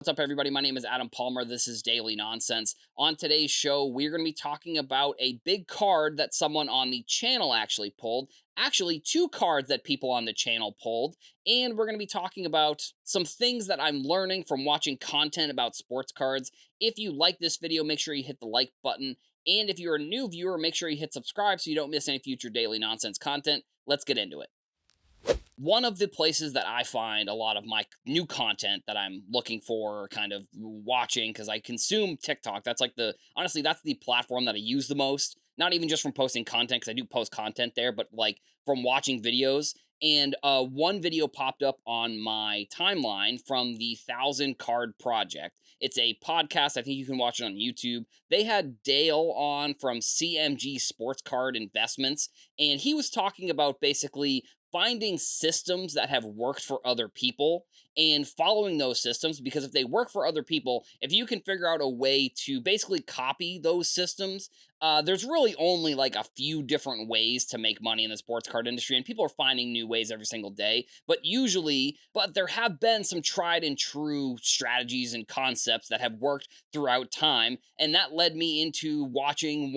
What's up, everybody? My name is Adam Palmer. This is Daily Nonsense. On today's show, we're going to be talking about a big card that someone on the channel actually pulled. Actually, two cards that people on the channel pulled. And we're going to be talking about some things that I'm learning from watching content about sports cards. If you like this video, make sure you hit the like button. And if you're a new viewer, make sure you hit subscribe so you don't miss any future Daily Nonsense content. Let's get into it. One of the places that I find a lot of my new content that I'm looking for, kind of watching, because I consume TikTok. That's like honestly, that's the platform that I use the most. Not even just from posting content, because I do post content there, but like from watching videos. And one video popped up on my timeline from the 1,000 Card Project. It's a podcast. I think you can watch it on YouTube. They had Dale on from CMG Sports Card Investments, and he was talking about basically finding systems that have worked for other people and following those systems, because if they work for other people, if you can figure out a way to basically copy those systems, there's really only like a few different ways to make money in the sports card industry, and people are finding new ways every single day. But there have been some tried and true strategies and concepts that have worked throughout time, and that led me into watching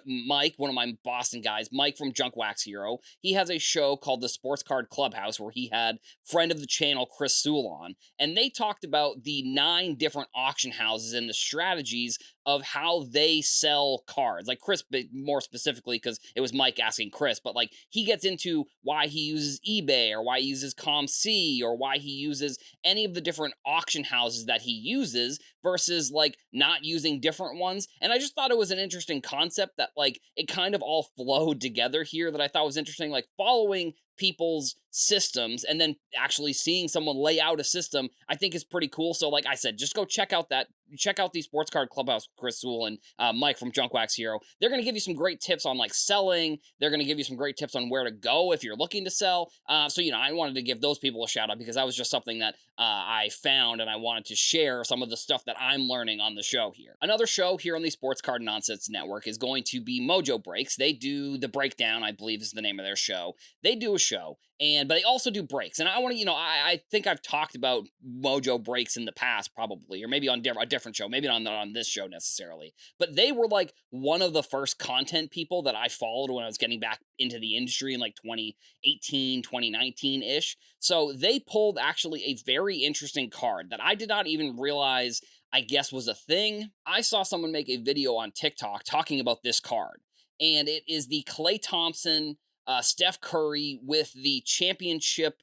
Mike, one of my Boston guys, Mike from Junk Wax Hero. He has a show called the Sports Card Clubhouse where he had friend of the channel Chris Sewell on, and they talked about the 9 different auction houses and the strategies of how they sell cards. Like Chris, more specifically, because it was Mike asking Chris, but like he gets into why he uses eBay or why he uses ComC or why he uses any of the different auction houses that he uses versus like not using different ones. And I just thought it was an interesting concept that like it kind of all flowed together here, that I thought was interesting, like following people's systems and then actually seeing someone lay out a system, I think is pretty cool. So like I said, just go check out the Sports Card Clubhouse, Chris Sewell and Mike from Junk Wax Hero. They're going to give you some great tips on like selling. They're going to give you some great tips on where to go if you're looking to sell. So I wanted to give those people a shout out because that was just something that I found, and I wanted to share some of the stuff that I'm learning on the show here. Another show here on the Sports Card Nonsense Network is going to be Mojo Breaks. They do the breakdown, I believe is the name of their show. They do a show, but they also do breaks. And I want to, I think I've talked about Mojo Breaks in the past, probably, or maybe on a different show, maybe not on this show necessarily. But they were like one of the first content people that I followed when I was getting back into the industry in like 2018, 2019 ish. So they pulled actually a very interesting card that I did not even realize, I guess, was a thing. I saw someone make a video on TikTok talking about this card, and it is the Klay Thompson Steph Curry with the championship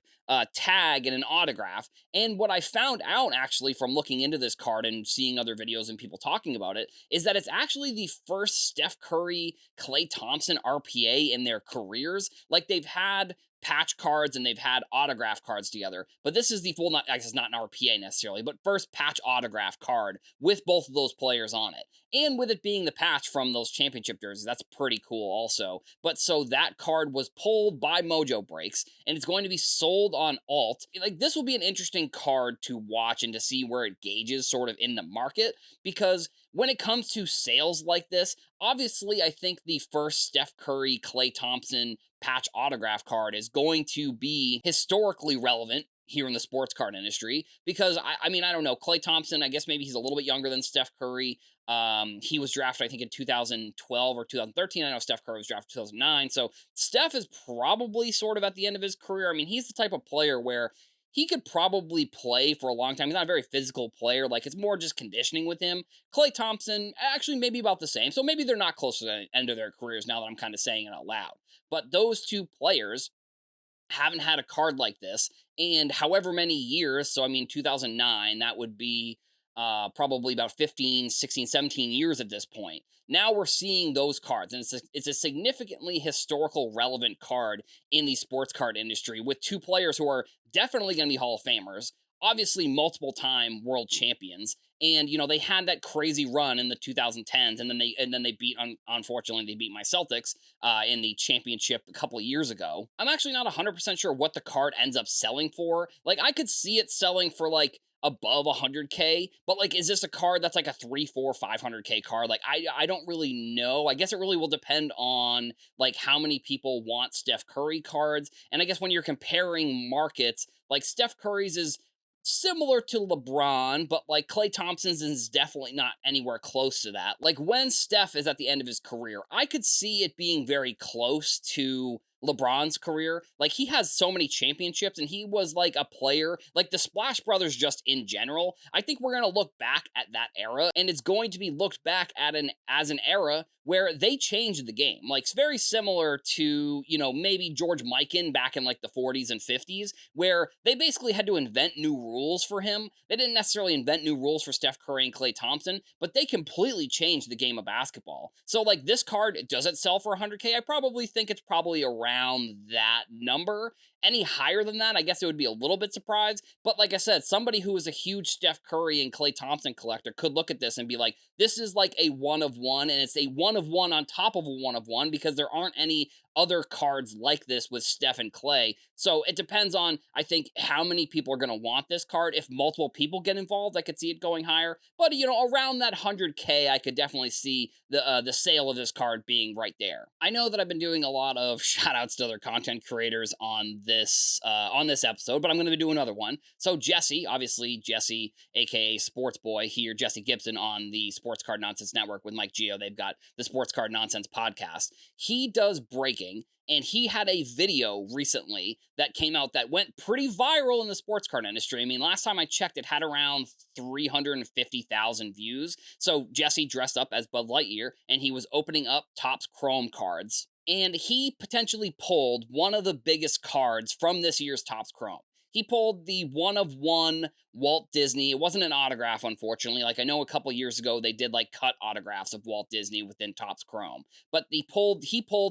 tag and an autograph. And what I found out actually from looking into this card and seeing other videos and people talking about it is that it's actually the first Steph Curry, Klay Thompson RPA in their careers. Like they've had patch cards and they've had autograph cards together, but this is the full, not, I guess not an RPA necessarily, but first patch autograph card with both of those players on it. And with it being the patch from those championship jerseys, that's pretty cool also. But so that card was pulled by Mojo Breaks, and it's going to be sold on alt. Like, this will be an interesting card to watch and to see where it gauges sort of in the market, because when it comes to sales like this, obviously I think the first Steph Curry, Klay Thompson patch autograph card is going to be historically relevant here in the sports card industry, because I mean, I don't know, Klay Thompson, I guess maybe he's a little bit younger than Steph Curry. He was drafted, I think, in 2012 or 2013. I know Steph Curry was drafted in 2009. So Steph is probably sort of at the end of his career. I mean, he's the type of player where he could probably play for a long time. He's not a very physical player. Like, it's more just conditioning with him. Klay Thompson, actually, maybe about the same. So maybe they're not close to the end of their careers now that I'm kind of saying it out loud. But those two players haven't had a card like this and however many years. So I mean, 2009, that would be probably about 15, 16, 17 years at this point. Now we're seeing those cards, and it's a significantly historical relevant card in the sports card industry, with two players who are definitely going to be Hall of Famers, obviously multiple time world champions. And they had that crazy run in the 2010s, and then they beat, unfortunately they beat my Celtics in the championship a couple of years ago. I'm actually not 100% sure what the card ends up selling for. Like, I could see it selling for like above 100K, but like, is this a card that's like a 3, 4, 500K card? Like, I don't really know. I guess it really will depend on like how many people want Steph Curry cards. And I guess when you're comparing markets, like Steph Curry's is similar to LeBron, but like Klay Thompson's is definitely not anywhere close to that. Like when Steph is at the end of his career, I could see it being very close to LeBron's career. Like he has so many championships and he was like a player, like the Splash Brothers just in general. I think we're going to look back at that era and it's going to be looked back at as an era where they changed the game. Like it's very similar to, maybe George Mikan back in like the 40s and 50s where they basically had to invent new rules for him. They didn't necessarily invent new rules for Steph Curry and Klay Thompson, but they completely changed the game of basketball. So like this card, does it sell for 100K? I probably think it's probably around that number. Any higher than that, I guess it would be a little bit surprised. But like I said, somebody who is a huge Steph Curry and Klay Thompson collector could look at this and be like, this is like a one of one, and it's a one of one on top of a one of one because there aren't any other cards like this with Steph and Klay. So it depends on, I think, how many people are going to want this card. If multiple people get involved, I could see it going higher. But around that 100K, I could definitely see the sale of this card being right there. I know that I've been doing a lot of shout outs to other content creators on this episode, but I'm going to be doing another one. So Jesse, obviously Jesse, aka Sports Boy here, Jesse Gibson on the Sports Card Nonsense Network with Mike Geo. They've got the Sports Card Nonsense podcast. He does breaking, and he had a video recently that came out that went pretty viral in the sports card industry. I mean, last time I checked, it had around 350,000 views. So Jesse dressed up as Bud Lightyear, and he was opening up Topps Chrome cards. And he potentially pulled one of the biggest cards from this year's Topps Chrome. He pulled the one of one Walt Disney. It wasn't an autograph, unfortunately. Like I know a couple years ago they did like cut autographs of Walt Disney within Topps Chrome, but he pulled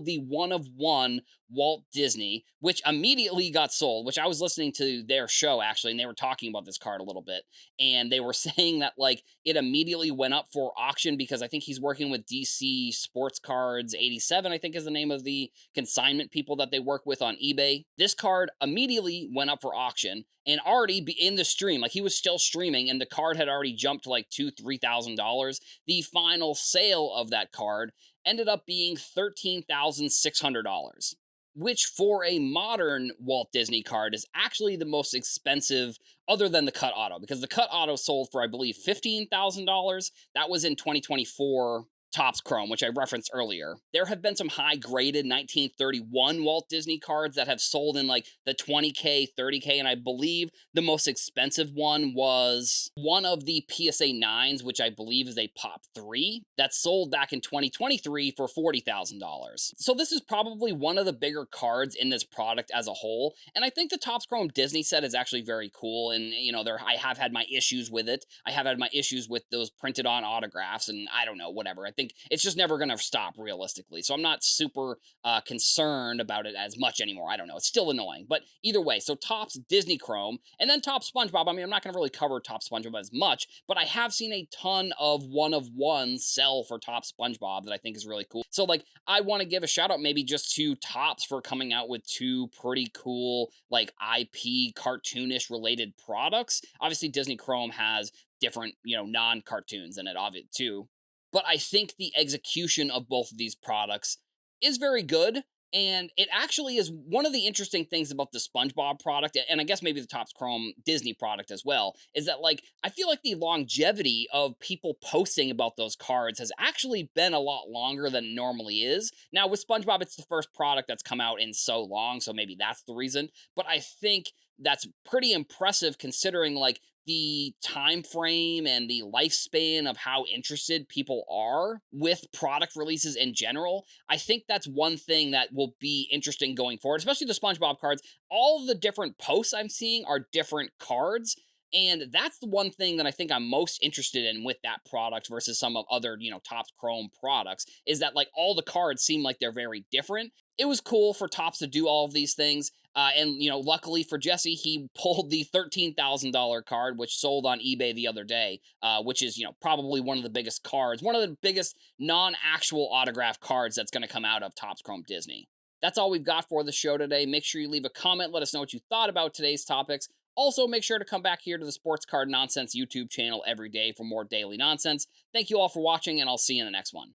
the one of one Walt Disney, which immediately got sold. Which I was listening to their show actually, and they were talking about this card a little bit, and they were saying that like it immediately went up for auction because I think he's working with DC Sports Cards 87. I think is the name of the consignment people that they work with on eBay. This card immediately went up for auction and already be in the stream. Like he was still streaming and the card had already jumped to like $2,000-$3,000. The final sale of that card ended up being $13,600, which for a modern Walt Disney card is actually the most expensive other than the cut auto, because the cut auto sold for, I believe, $15,000. That was in 2024 Topps Chrome, which I referenced earlier. There have been some high-graded 1931 Walt Disney cards that have sold in like the 20K, 30K, and I believe the most expensive one was one of the PSA 9s, which I believe is a Pop 3, that sold back in 2023 for $40,000. So this is probably one of the bigger cards in this product as a whole, and I think the Topps Chrome Disney set is actually very cool, and I have had my issues with it. I have had my issues with those printed on autographs, and I don't know, whatever. I think it's just never going to stop realistically. So I'm not super concerned about it as much anymore. I don't know. It's still annoying. But either way, so Topps Disney Chrome and then Topps Spongebob. I mean, I'm not going to really cover Topps Spongebob as much, but I have seen a ton of one of ones sell for Topps Spongebob that I think is really cool. So like, I want to give a shout out maybe just to Topps for coming out with two pretty cool like IP cartoonish related products. Obviously Disney Chrome has different, non-cartoons in it, obviously too. But I think the execution of both of these products is very good. And it actually is one of the interesting things about the SpongeBob product, and I guess maybe the Topps Chrome Disney product as well, is that like I feel like the longevity of people posting about those cards has actually been a lot longer than it normally is. Now with SpongeBob, it's the first product that's come out in so long, so maybe that's the reason. But I think that's pretty impressive considering like the time frame and the lifespan of how interested people are with product releases in general. I think that's one thing that will be interesting going forward, especially the SpongeBob cards. All the different posts I'm seeing are different cards. And that's the one thing that I think I'm most interested in with that product versus some of other, Topps Chrome products, is that like all the cards seem like they're very different. It was cool for Topps to do all of these things. And luckily for Jesse, he pulled the $13,000 card, which sold on eBay the other day, which is, probably one of the biggest cards, one of the biggest non-actual autograph cards that's going to come out of Topps Chrome Disney. That's all we've got for the show today. Make sure you leave a comment. Let us know what you thought about today's topics. Also, make sure to come back here to the Sports Card Nonsense YouTube channel every day for more daily nonsense. Thank you all for watching, and I'll see you in the next one.